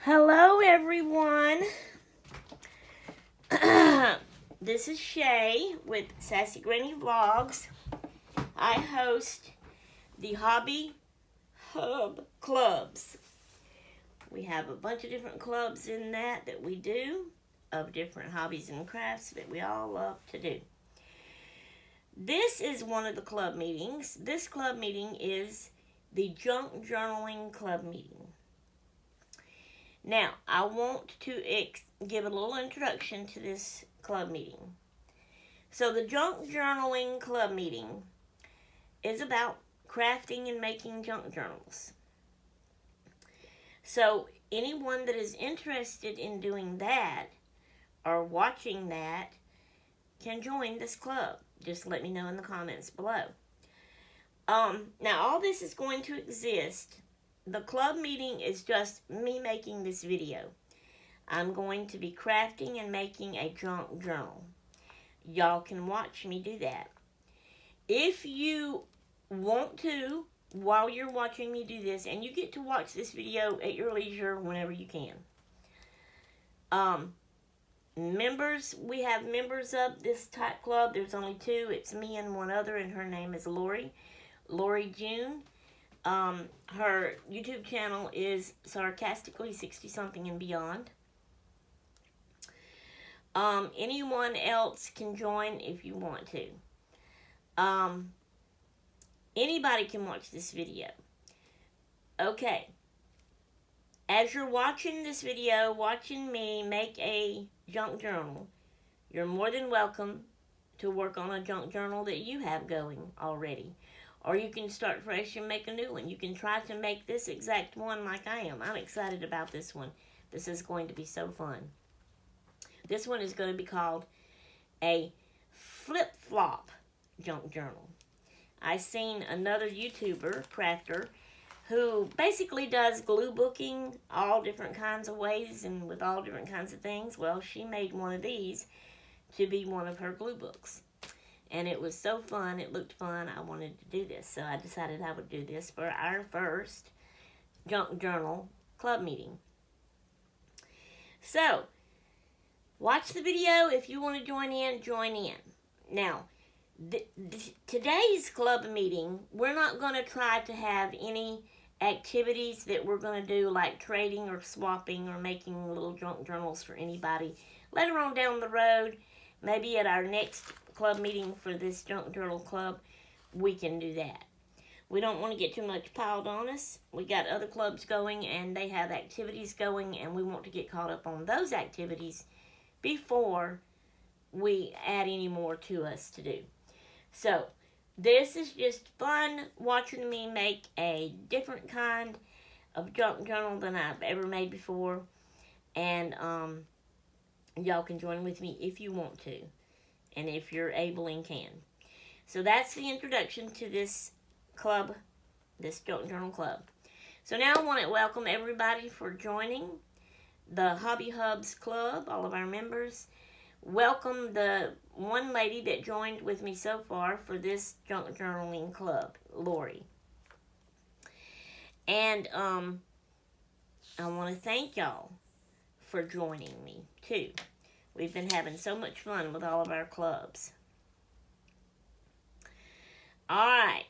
Hello, everyone. This is Shay with Sassy Granny Vlogs. I host the Hobby Hub Clubs. We have a bunch of different clubs in that we do of different hobbies and crafts that we all love to do. This is one of the club meetings. This club meeting is the Junk Journaling Club meeting. Now, I want to give a little introduction to this club meeting. So, the Junk Journaling Club meeting is about crafting and making junk journals. So, anyone that is interested in doing that or watching that can join this club. Just let me know in the comments below. Now, all this is going to exist. The club meeting is just me making this video. I'm going to be crafting and making a junk journal. Y'all can watch me do that. If you want to, while you're watching me do this, and you get to watch this video at your leisure whenever you can. Members, we have members of this type club. There's only two. It's me and one other, and her name is Lori June. Her YouTube channel is Sarcastically 60 Something and Beyond. Anyone else can join if you want to. Anybody can watch this video. Okay. As you're watching this video, watching me make a junk journal, you're more than welcome to work on a junk journal that you have going already. Or you can start fresh and make a new one. You can try to make this exact one like I am. I'm excited about this one. This is going to be so fun. This one is going to be called a flip-flop junk journal. I seen another YouTuber, crafter, who basically does glue booking all different kinds of ways and with all different kinds of things. Well, she made one of these to be one of her glue books. And it was so fun. It looked fun. I wanted to do this. So I decided I would do this for our first junk journal club meeting. So, watch the video. If you want to join in, join in. Now, today's club meeting, we're not going to try to have any activities that we're going to do like trading or swapping or making little junk journals for anybody. Later on down the road, maybe at our next club meeting for this junk journal club, we can do that. We don't want to get too much piled on us. We got other clubs going and they have activities going, and we want to get caught up on those activities before we add any more to us to do. So, this is just fun watching me make a different kind of junk journal than I've ever made before. And y'all can join with me if you want to. And if you're able and can. So that's the introduction to this club, this junk journal club. So now I want to welcome everybody for joining the Hobby Hubs Club, all of our members. Welcome the one lady that joined with me so far for this junk journaling club, Lori. And I want to thank y'all for joining me too. We've been having so much fun with all of our clubs. Alright.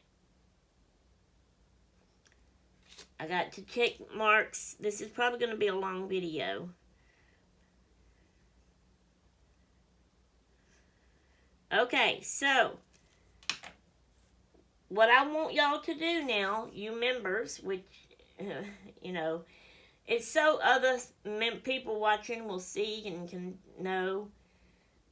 I got to check marks. This is probably going to be a long video. Okay, so what I want y'all to do now, you members, which, you know, it's so other people watching will see and can know,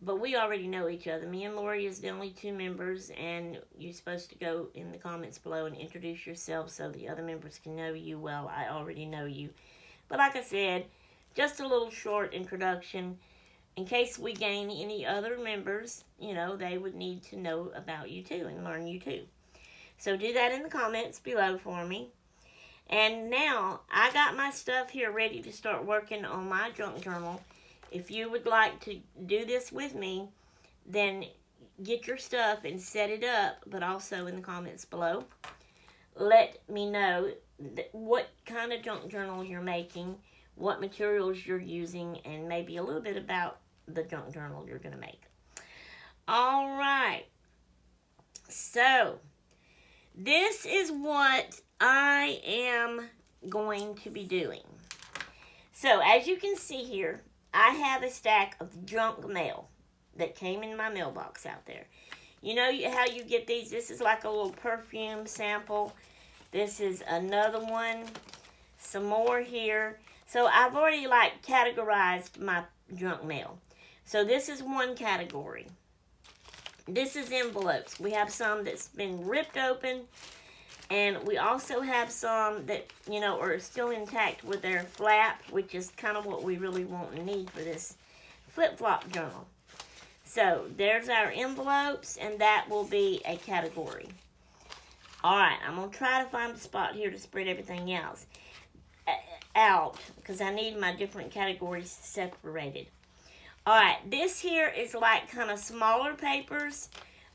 but we already know each other. Me and Lori is the only two members, and you're supposed to go in the comments below and introduce yourself so the other members can know you. Well, I already know you. But like I said, just a little short introduction. In case we gain any other members, you know, they would need to know about you too and learn you too. So do that in the comments below for me. And now, I got my stuff here ready to start working on my junk journal. If you would like to do this with me, then get your stuff and set it up, but also in the comments below. Let me know what kind of junk journal you're making, what materials you're using, and maybe a little bit about the junk journal you're going to make. All right. So, this is what I am going to be doing. So, as you can see here, I have a stack of junk mail that came in my mailbox out there. You know how you get these? This is like a little perfume sample. This is another one. Some more here. So, I've already categorized my junk mail. So, this is one category. This is envelopes. We have some that's been ripped open, and we also have some that, are still intact with their flap, which is kind of what we really want and need for this flip-flop journal. So, there's our envelopes, and that will be a category. Alright, I'm going to try to find a spot here to spread everything else out, because I need my different categories separated. Alright, this here is kind of smaller papers,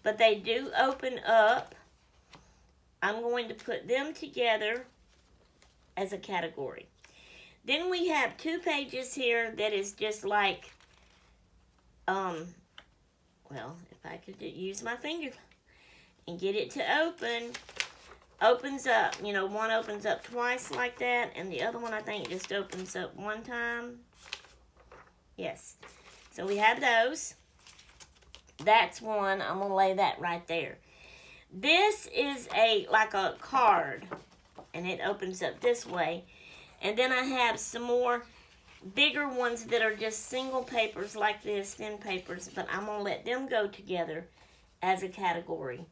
but they do open up. I'm going to put them together as a category. Then we have 2 pages here that is just well, if I could use my finger and get it to open, opens up, one opens up twice like that, and the other one I think just opens up one time. Yes. So we have those. That's one. I'm going to lay that right there. This is like a card, and it opens up this way. And then I have some more bigger ones that are just single papers like this, thin papers, but I'm going to let them go together as a category.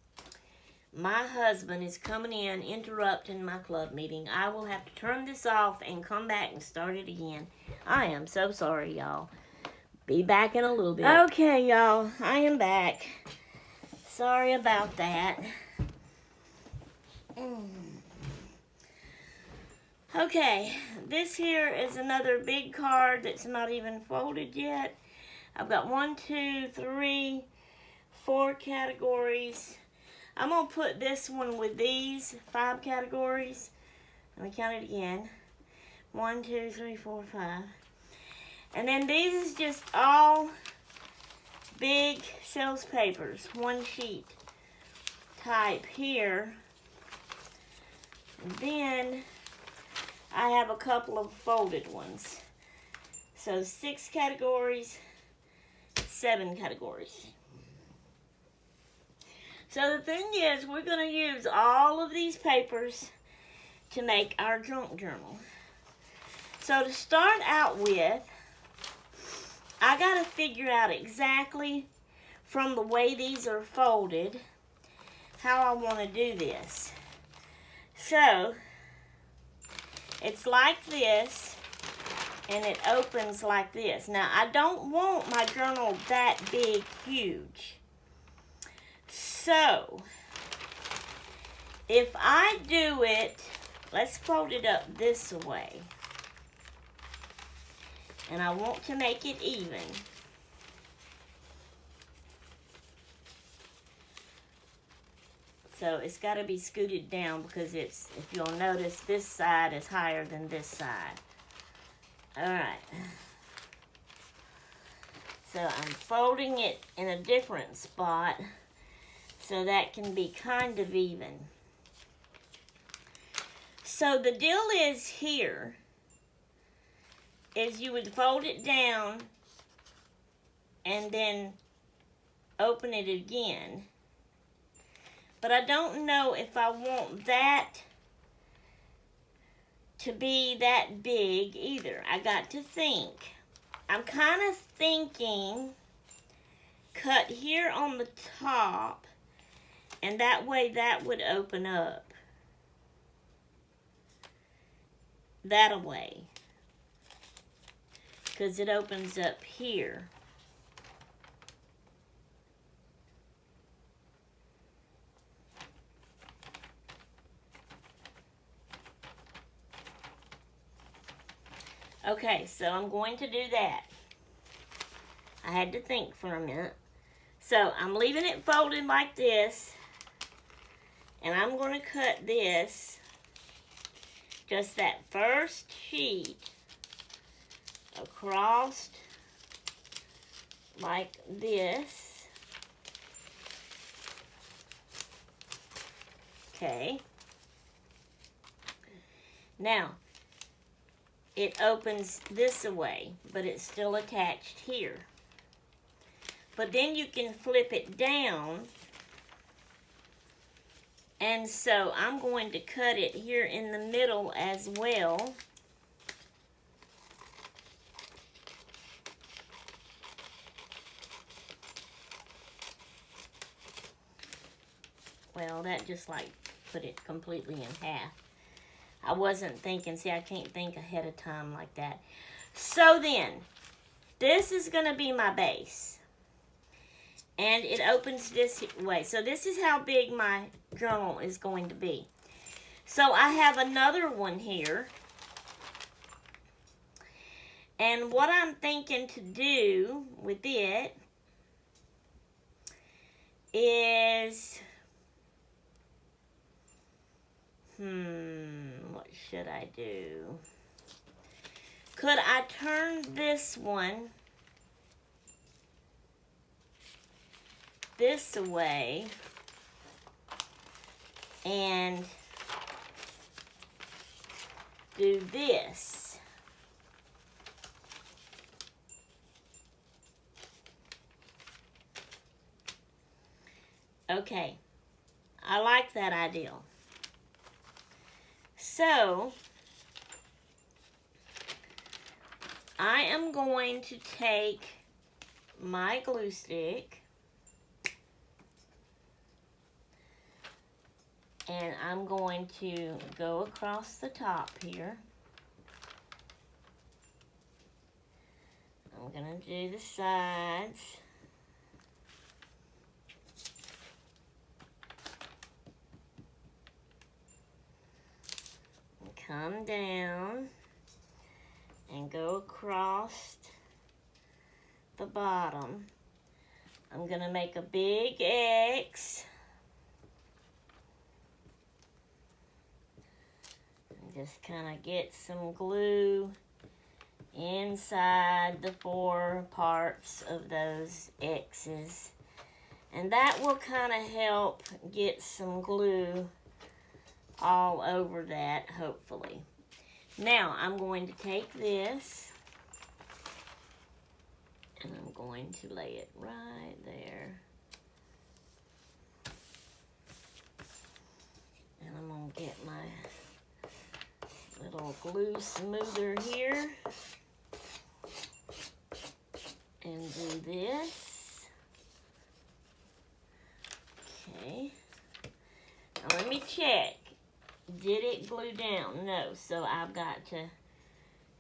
My husband is coming in, interrupting my club meeting. I will have to turn this off and come back and start it again. I am so sorry, y'all. Be back in a little bit. Okay, y'all. I am back. Sorry about that. Okay, this here is another big card that's not even folded yet. I've got 1, 2, 3, 4 categories. I'm going to put this one with these 5 categories. Let me count it again. 1, 2, 3, 4, 5. And then these is just all big sales papers, 1 sheet type here. And then I have a couple of folded ones. So 6 categories, 7 categories. So the thing is, we're going to use all of these papers to make our junk journal. So to start out with, I got to figure out exactly from the way these are folded how I want to do this. So, it's like this, and it opens like this. Now, I don't want my journal that big, huge. So, if I do it, let's fold it up this way. And I want to make it even. So it's got to be scooted down because it's, if you'll notice, this side is higher than this side. Alright. So I'm folding it in a different spot so that can be kind of even. So the deal is here is you would fold it down and then open it again. But I don't know if I want that to be that big either. I got to think. I'm kind of thinking cut here on the top, and that way that would open up. That way. Because it opens up here. Okay, so I'm going to do that. I had to think for a minute. So I'm leaving it folded like this. And I'm going to cut this, just that first sheet, across like this. Okay. Now, it opens this away, but it's still attached here. But then you can flip it down. And so I'm going to cut it here in the middle as well. Well, that just like put it completely in half. I wasn't thinking, see, I can't think ahead of time like that. So then, this is going to be my base. And it opens this way. So this is how big my journal is going to be. So I have another one here. And what I'm thinking to do with it is, what should I do? Could I turn this one this way and do this? Okay, I like that idea. So, I am going to take my glue stick and I'm going to go across the top here. I'm going to do the sides. Come down and go across the bottom. I'm going to make a big X. And just kind of get some glue inside the four parts of those X's. And that will kind of help get some glue all over that, hopefully. Now, I'm going to take this and I'm going to lay it right there. And I'm going to get my little glue smoother here and do this. Okay. Now, let me check. Did it glue down? No. So I've got to,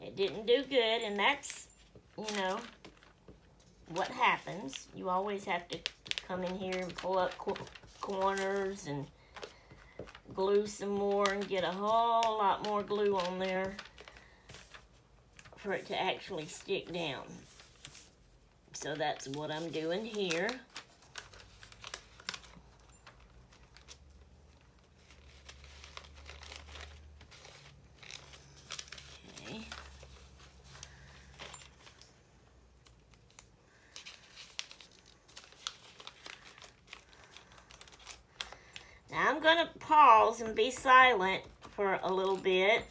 it didn't do good, and that's, you know, what happens. You always have to come in here and pull up corners and glue some more and get a whole lot more glue on there for it to actually stick down. So that's what I'm doing here. Now I'm going to pause and be silent for a little bit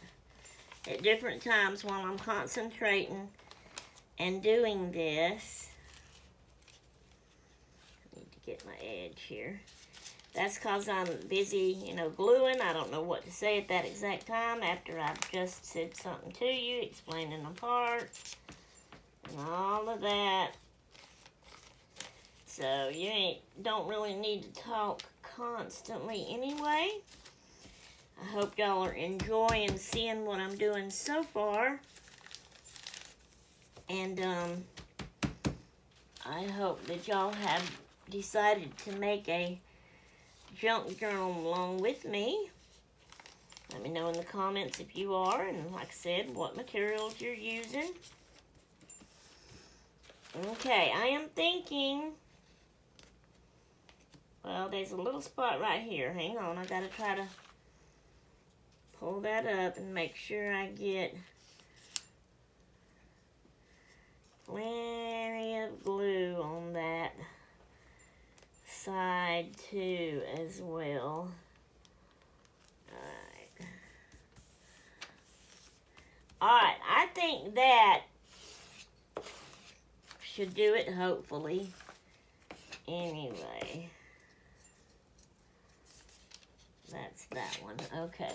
at different times while I'm concentrating and doing this. I need to get my edge here. That's because I'm busy, you know, gluing. I don't know what to say at that exact time after I've just said something to you, explaining the parts and all of that. So you don't really need to talk constantly anyway. I hope y'all are enjoying seeing what I'm doing so far. And I hope that y'all have decided to make a junk journal along with me. Let me know in the comments if you are, and like I said, what materials you're using. Okay, I am thinking, well, there's a little spot right here. Hang on, I gotta try to pull that up and make sure I get plenty of glue on that side too as well. Alright, I think that should do it, hopefully. Anyway. That's that one. Okay.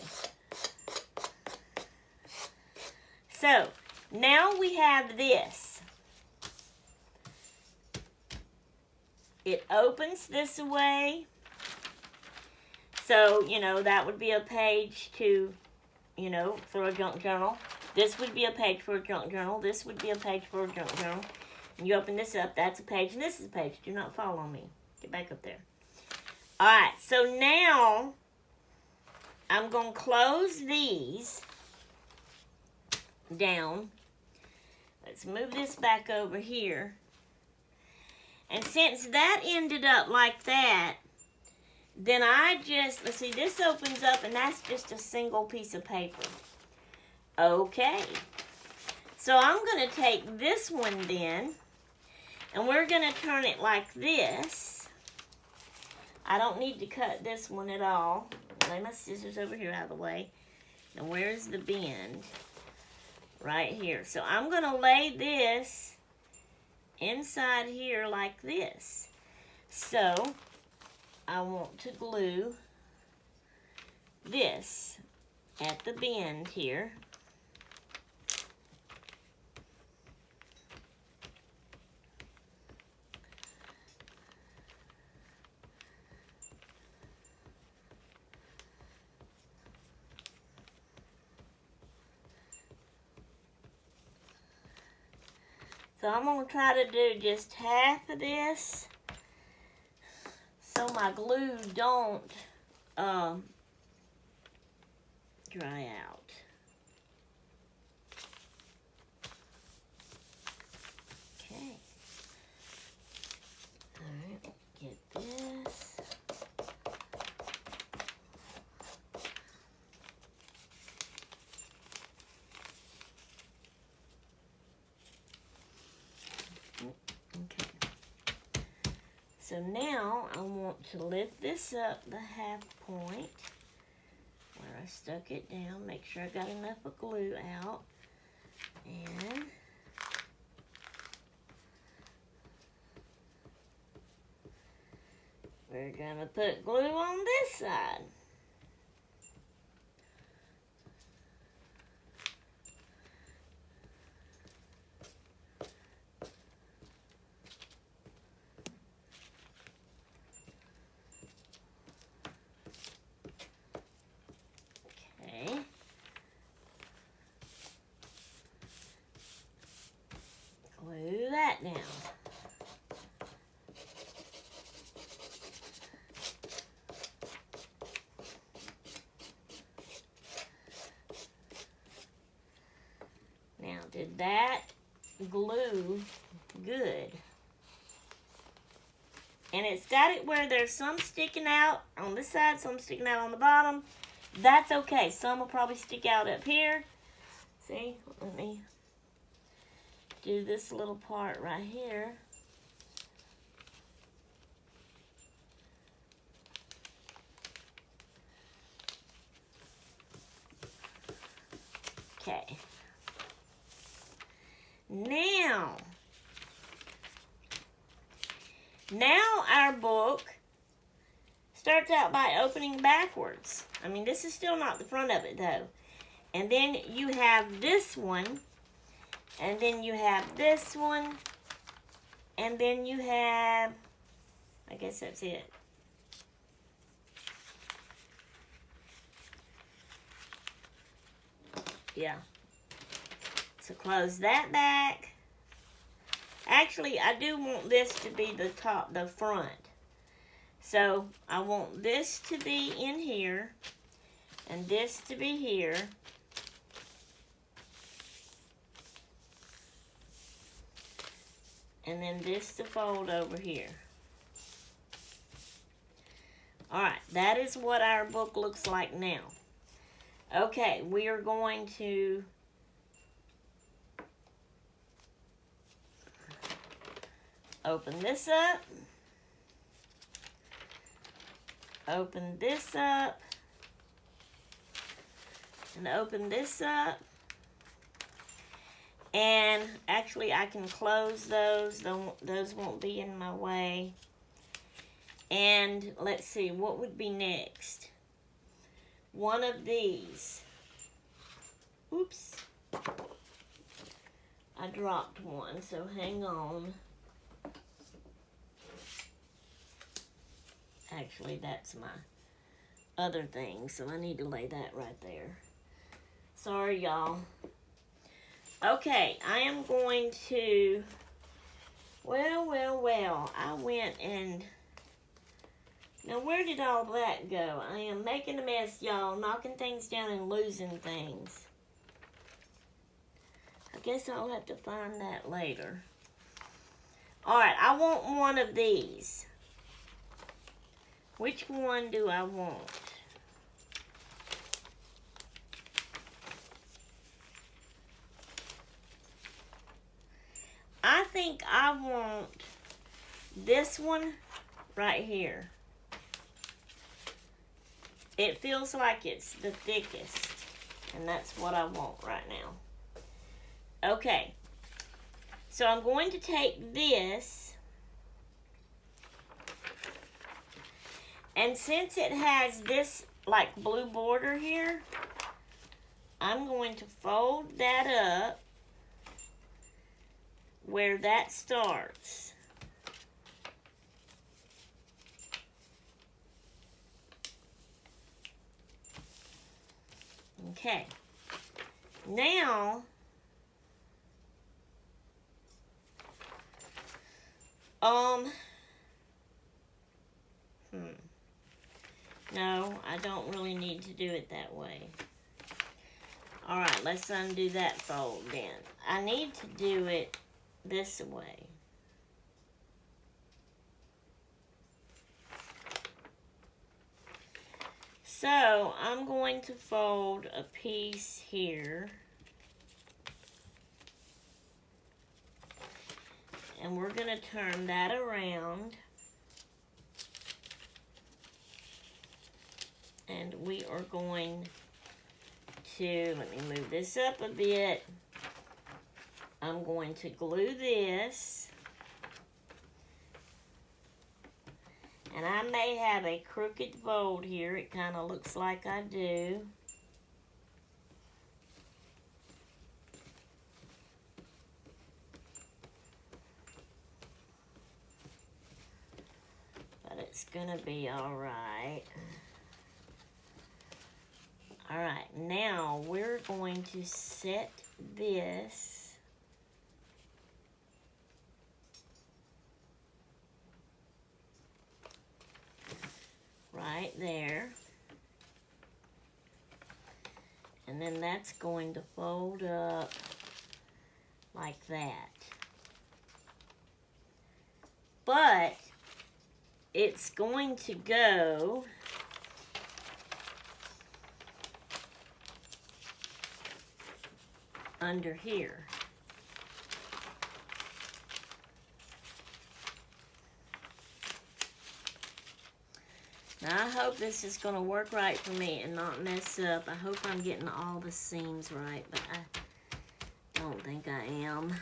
So, now we have this. It opens this way. So, you know, that would be a page to, you know, for a junk journal. This would be a page for a junk journal. This would be a page for a junk journal. And you open this up, that's a page, and this is a page. Do not fall on me. Get back up there. Alright, so now I'm going to close these down. Let's move this back over here. And since that ended up like that, then I just, let's see, this opens up and that's just a single piece of paper. Okay. So I'm going to take this one then, and we're going to turn it like this. I don't need to cut this one at all. Lay my scissors over here out of the way. Now where's the bend? Right here. So I'm going to lay this inside here like this. So I want to glue this at the bend here. So I'm going to try to do just half of this so my glue don't dry out. Okay. Alright, get this. So now I want to lift this up the half point where I stuck it down. Make sure I got enough of glue out. And we're going to put glue on this side. Glue that down. Now, did that glue good? And it's got it where there's some sticking out on this side, some sticking out on the bottom. That's okay. Some will probably stick out up here. See, let me do this little part right here. Okay. Now our book starts out by opening backwards. I mean, this is still not the front of it though. And then you have this one, and then you have this one, and then you have, I guess that's it. Yeah. So close that back. Actually, I do want this to be the top, the front. So I want this to be in here, and this to be here. And then this to fold over here. Alright, that is what our book looks like now. Okay, we are going to open this up. Open this up. And open this up. And actually I can close those. Those won't be in my way. And let's see, what would be next? One of these. Oops. I dropped one, so hang on. Actually, that's my other thing, so I need to lay that right there. Sorry, y'all. Okay, I am going to... Well, I went and... Now, where did all that go? I am making a mess, y'all. Knocking things down and losing things. I guess I'll have to find that later. Alright, I want one of these. Which one do I want? I think I want this one right here. It feels like it's the thickest, and that's what I want right now. Okay, so I'm going to take this, and since it has this like blue border here, I'm going to fold that up where that starts. Okay, now, no, I don't really need to do it that way. Alright, let's undo that fold then. I need to do it this way. So, I'm going to fold a piece here. And we're going to turn that around. And we are going to, let me move this up a bit. I'm going to glue this. And I may have a crooked fold here. It kind of looks like I do. But it's going to be all right. All right, now we're going to set this right there. And then that's going to fold up like that. But it's going to go under here. Now I hope this is going to work right for me and not mess up. I hope I'm getting all the seams right, but I don't think I am.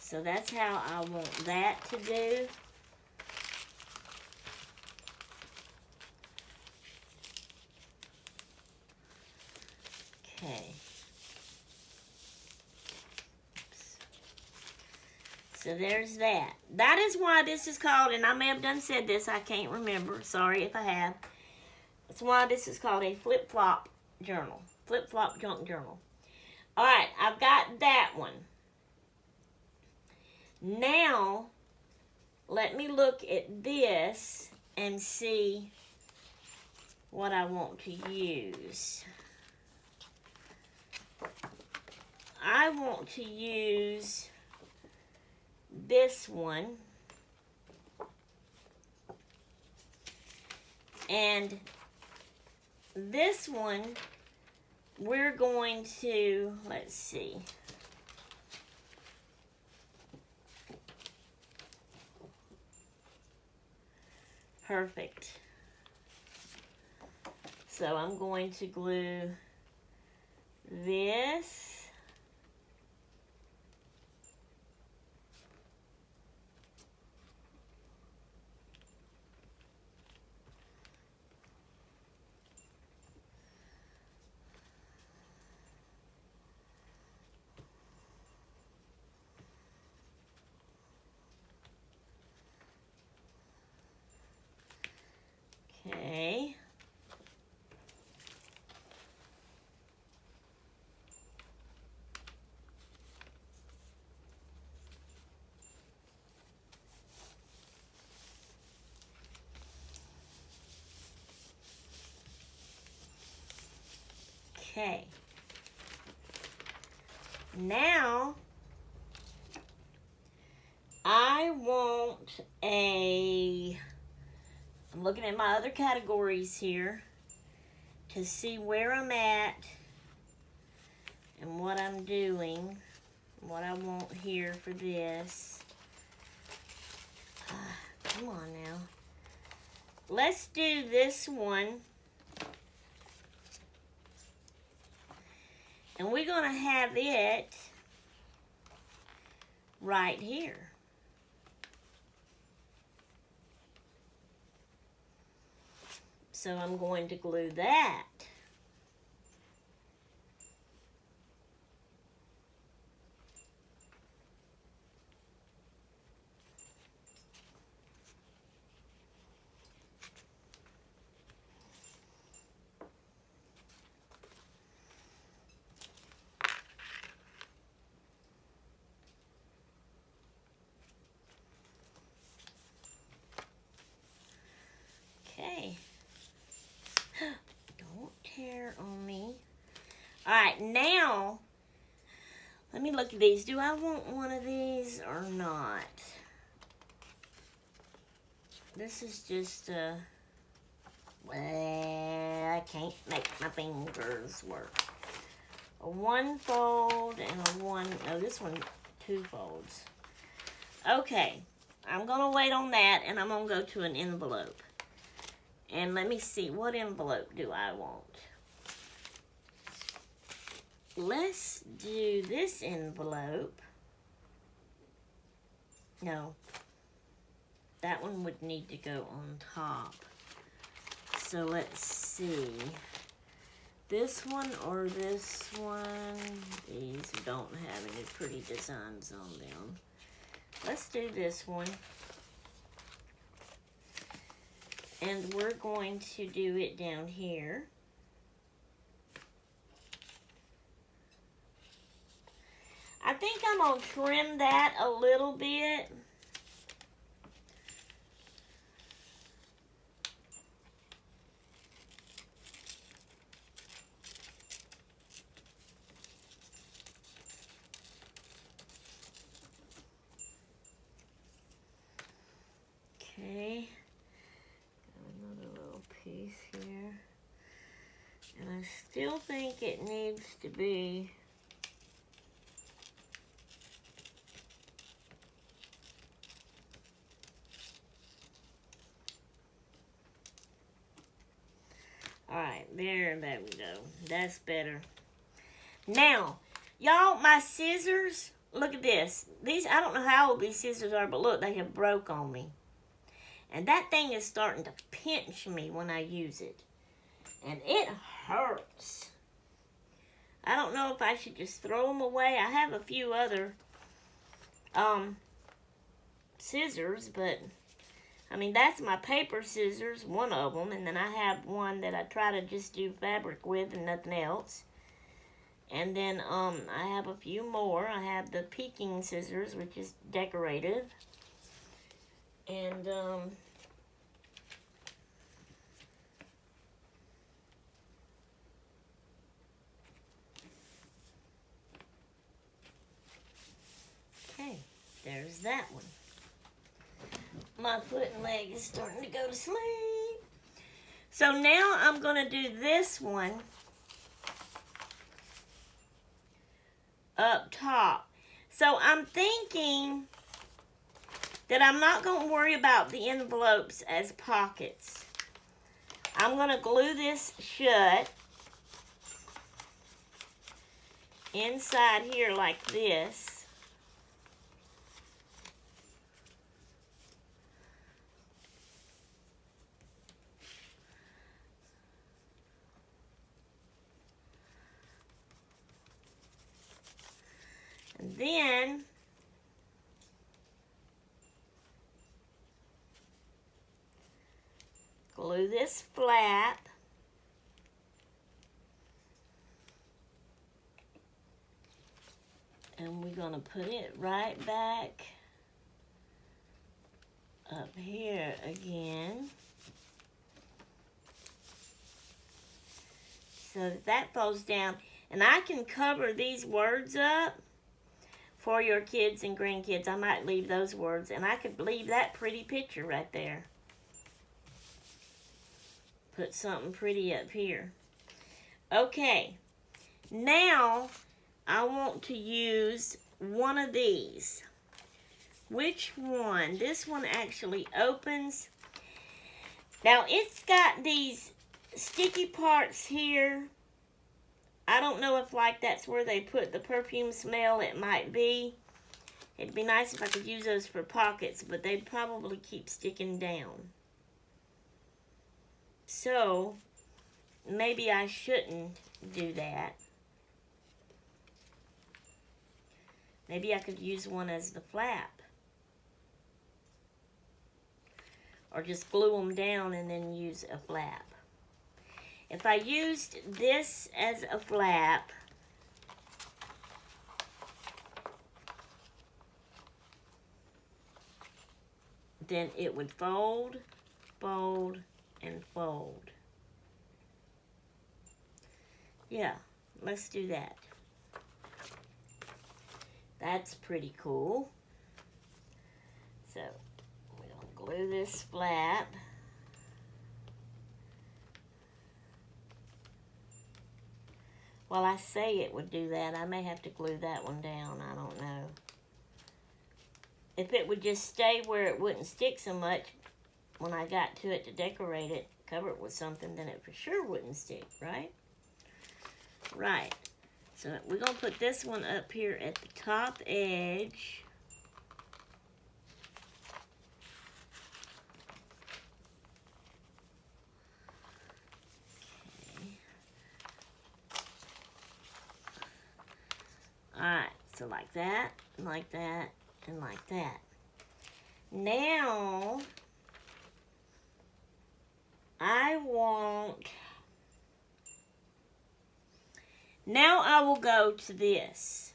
So that's how I want that to do. Okay. Oops. So there's that. That is why this is called, and I may have done said this, I can't remember. Sorry if I have. That's why this is called a flip-flop journal. Flip-flop junk journal. Alright, I've got that one. Now, let me look at this and see what I want to use. I want to use this one, and this one, we're going to, let's see. Perfect. So I'm going to glue this. Okay. Okay. Now, I want I'm looking at my other categories here to see where I'm at and what I'm doing, what I want here for this. Come on now. Let's do this one. And we're going to have it right here. So I'm going to glue that. Okay. Don't tear on me. Alright, now, let me look at these. Do I want one of these or not? This is just well, I can't make my fingers work. A one fold and a one, no, this one, two folds. Okay, I'm going to wait on that, and I'm going to go to an envelope. And let me see, what envelope do I want? Let's do this envelope. No, that one would need to go on top. So let's see. This one or this one? These don't have any pretty designs on them. Let's do this one. And we're going to do it down here. I think I'm going to trim that a little bit. Okay. Got another little piece here. And I still think it needs to be alright, there we go. That's better. Now, y'all, my scissors, look at this. These, I don't know how old these scissors are, but look, they have broke on me. And that thing is starting to pinch me when I use it. And it hurts. I don't know if I should just throw them away. I have a few other scissors, but I mean, that's my paper scissors, one of them, and then I have one that I try to just do fabric with and nothing else. And then I have a few more. I have the Peking scissors, which is decorative. And okay, there's that one. My foot and leg is starting to go to sleep. So now I'm going to do this one up top. So I'm thinking that I'm not going to worry about the envelopes as pockets. I'm going to glue this shut inside here like this. And then glue this flap. And we're going to put it right back up here again. So that folds down. And I can cover these words up for your kids and grandkids. I might leave those words. And I could leave that pretty picture right there. Put something pretty up here. Okay. Now I want to use one of these. Which one? This one actually opens. Now it's got these sticky parts here. I don't know if like that's where they put the perfume smell. It might be. It'd be nice if I could use those for pockets, but they'd probably keep sticking down. So maybe I shouldn't do that. Maybe I could use one as the flap. Or just glue them down and then use a flap. If I used this as a flap, then it would fold, fold, and fold. Yeah, let's do that. That's pretty cool. So, we're going to glue this flap. Well, I say it would do that. I may have to glue that one down. I don't know. If it would just stay where it wouldn't stick so much when I got to it to decorate it, cover it with something, then it for sure wouldn't stick, right? Right. So we're going to put this one up here at the top edge. Okay. Alright, so like that, and like that, and like that. Now, now I will go to this.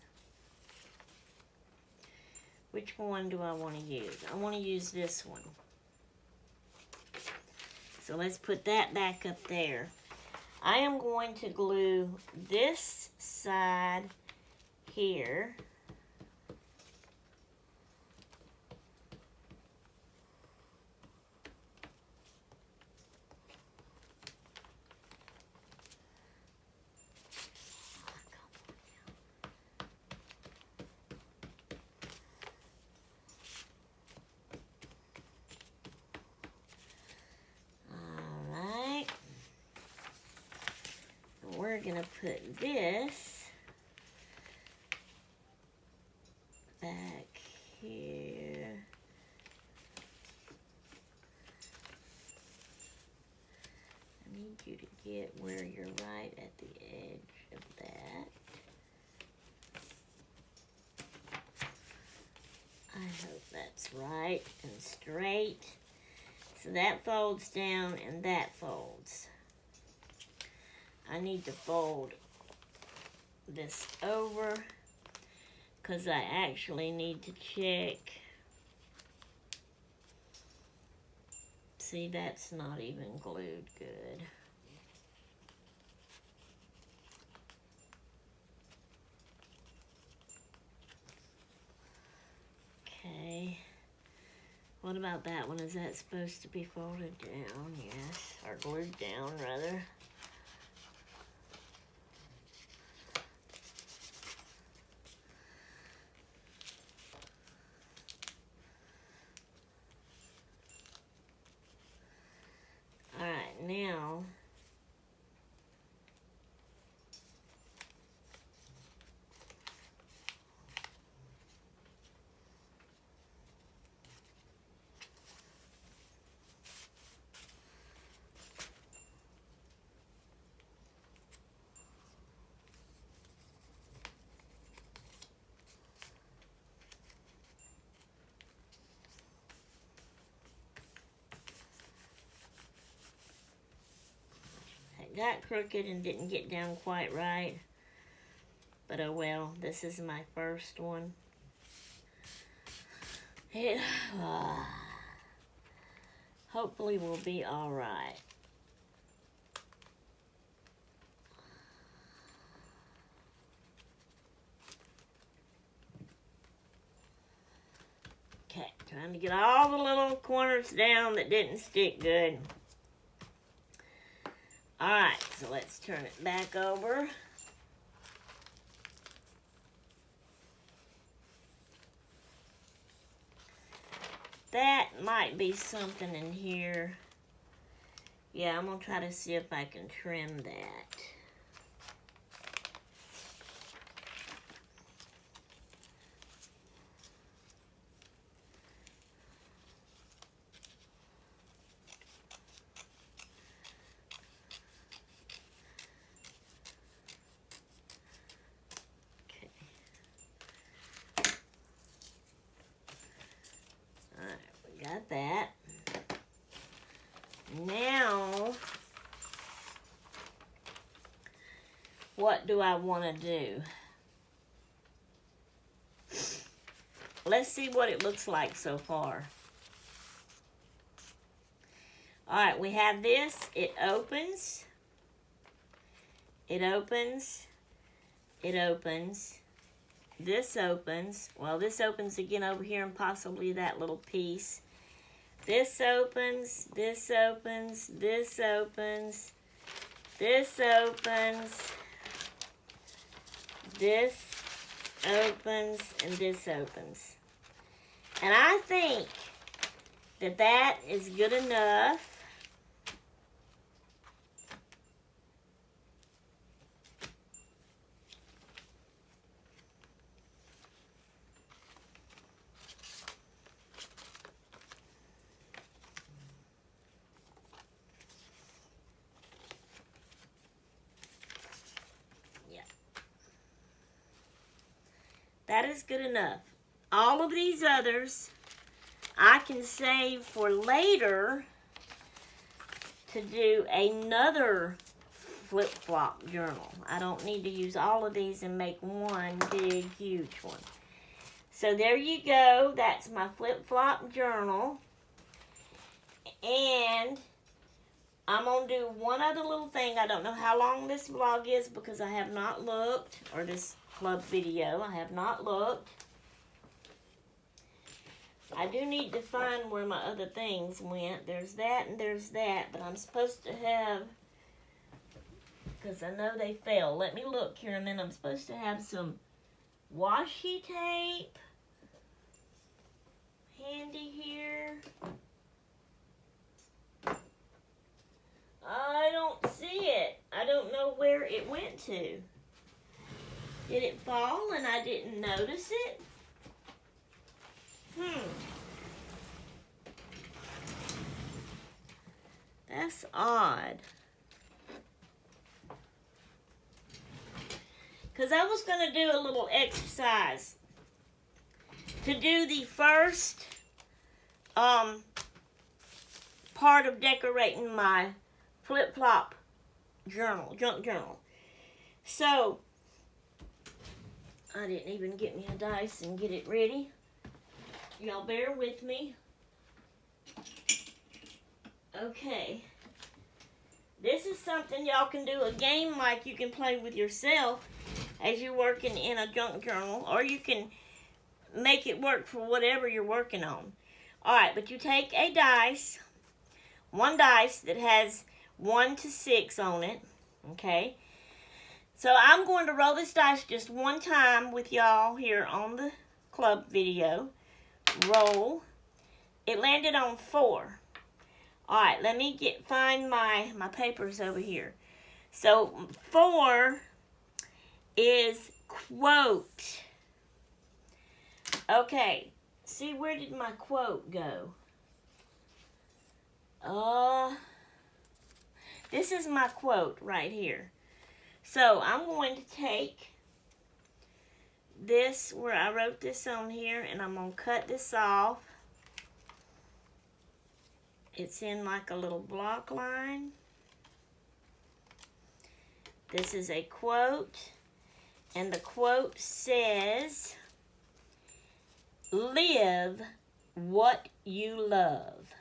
Which one do I want to use? I want to use this one. So let's put that back up there. I am going to glue this side here. We're going to put this back here. I need you to get where you're right at the edge of that. I hope that's right and straight. So that folds down and that folds. I need to fold this over because I actually need to check. See, that's not even glued good. Okay. What about that one? Is that supposed to be folded down? Yes. Or glued down, rather. Alright, now got crooked and didn't get down quite right, but oh well, this is my first one. It hopefully will be all right. Okay, trying to get all the little corners down that didn't stick good. Alright, so let's turn it back over. That might be something in here. Yeah, I'm going to try to see if I can trim that. Got that. Now, what do I want to do? Let's see what it looks like so far. Alright, we have this. It opens. It opens. It opens. This opens. Well, this opens again over here and possibly that little piece. This opens, this opens, this opens, this opens, this opens, and this opens. And I think that that is good enough. That is good enough. All of these others I can save for later to do another flip-flop journal. I don't need to use all of these and make one big, huge one. So there you go. That's my flip-flop journal. And I'm going to do one other little thing. I don't know how long this vlog is because I have not looked, or this club video. I have not looked. I do need to find where my other things went. There's that and there's that, but I'm supposed to have, because I know they fell. Let me look here a minute. I'm supposed to have some washi tape handy here. I don't see it. I don't know where it went to. Did it fall and I didn't notice it? That's odd. Because I was going to do a little exercise to do the first part of decorating my flip-flop journal, junk journal. So, I didn't even get me a dice and get it ready. Y'all bear with me. Okay. This is something y'all can do, a game like you can play with yourself as you're working in a junk journal, or you can make it work for whatever you're working on. Alright, but you take a dice, one dice that has 1 to 6 on it. Okay. So I'm going to roll this dice just one time with y'all here on the club video. Roll. It landed on 4. Alright, let me find my papers over here. So 4 is quote. Okay. See, where did my quote go? This is my quote right here. So I'm going to take this where I wrote this on here, and I'm going to cut this off. It's in like a little block line. This is a quote, and the quote says, "Live what you love."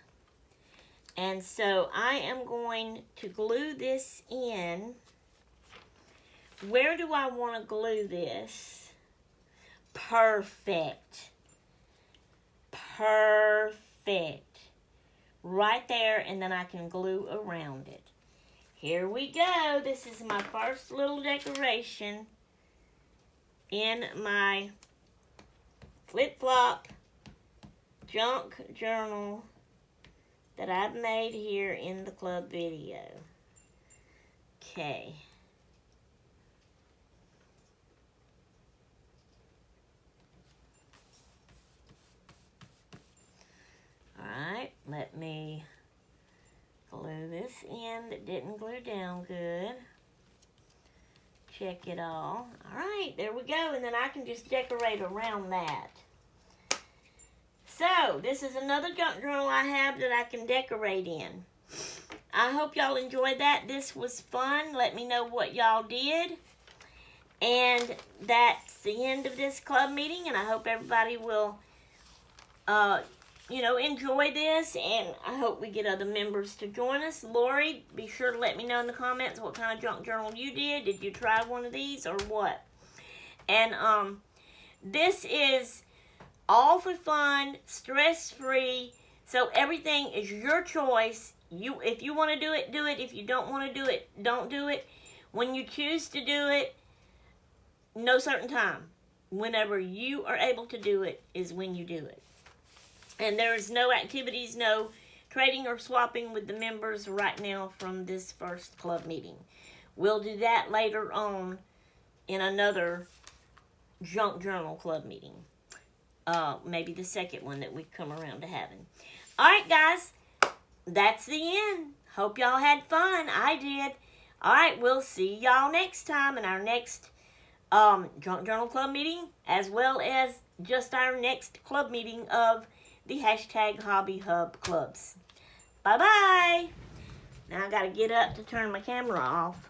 And so I am going to glue this in. Where do I want to glue this? Perfect. Perfect. Right there, and then I can glue around it. Here we go. This is my first little decoration in my flip-flop junk journal that I've made here in the club video. Okay. Alright, let me glue this in that didn't glue down good. Check it all. Alright, there we go, and then I can just decorate around that. So, this is another junk journal I have that I can decorate in. I hope y'all enjoyed that. This was fun. Let me know what y'all did. And that's the end of this club meeting, and I hope everybody will, enjoy this, and I hope we get other members to join us. Lori, be sure to let me know in the comments what kind of junk journal you did. Did you try one of these or what? And this is all for fun, stress-free, so everything is your choice. If you want to do it, do it. If you don't want to do it, don't do it. When you choose to do it, no certain time. Whenever you are able to do it is when you do it. And there is no activities, no trading or swapping with the members right now from this first club meeting. We'll do that later on in another junk journal club meeting. Maybe the second one that we come around to having. Alright, guys. That's the end. Hope y'all had fun. I did. Alright, we'll see y'all next time in our next Junk Journal Club meeting, as well as just our next club meeting of the hashtag Hobby Hub Clubs. Bye-bye. Now I gotta get up to turn my camera off.